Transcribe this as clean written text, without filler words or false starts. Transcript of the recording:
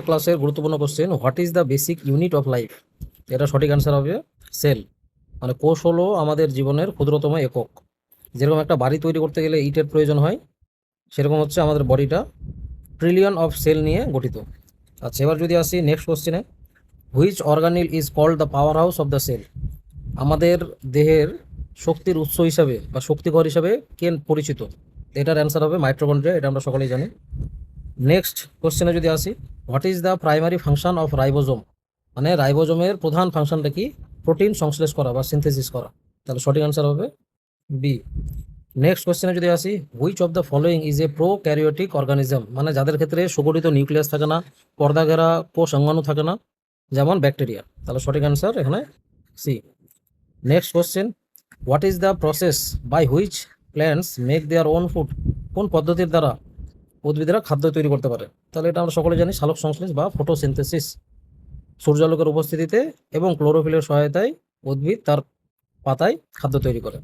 ক্লাসের গুরুত্বপূর্ণ question, what is the basic unit of life? এটা সঠিক অ্যান্সার হবে সেল। মানে কোষ হলো আমাদের জীবনের ক্ষুদ্রতম একক। যেরকম একটা বাড়ি তৈরি করতে গেলে ইটের প্রয়োজন হয়, সেরকম হচ্ছে আমাদের বডিটা ট্রিলিয়ন অফ সেল নিয়ে গঠিত। আচ্ছা, এবার যদি আসি নেক্সট কোশ্চেনে, which organelle is called the power house of the cell? আমাদের দেহের শক্তির উৎস হিসাবে বা শক্তিঘর হিসাবে কে পরিচিত? এটার অ্যান্সার হবে মাইটোকন্ড্রিয়া, এটা আমরা সকলেই জানি। নেক্সট কোশ্চেনে যদি আসি, what is the primary function of ribosome? মানে রাইবোজোমের প্রধান ফাংশনটা কি? প্রোটিন সংশ্লেষ করা বা সিনথেসিস করা। তাহলে সঠিক অ্যান্সার হবে বি। নেক্সট কোশ্চেনে যদি আসি, which of the following is a prokaryotic organism? মানে যাদের ক্ষেত্রে সুগঠিত নিউক্লিয়াস থাকে না, পর্দাঘেরা কোষ অঙ্গাণু থাকে না, যেমন ব্যাকটেরিয়া। তাহলে সঠিক অ্যান্সার এখানে C. Next question, what is the process by which plants make their own food? কোন পদ্ধতির দ্বারা উদ্ভিদরা খাদ্য তৈরি করতে পারে? তাহলে এটা আমরা সকলে জানি, সালোক সংশ্লেষ বা ফটোসিনথেসিস। সূর্যালোকের উপস্থিতিতে এবং ক্লোরোফিলের সহায়তায় উদ্ভিদ তার পাতায় খাদ্য তৈরি করে।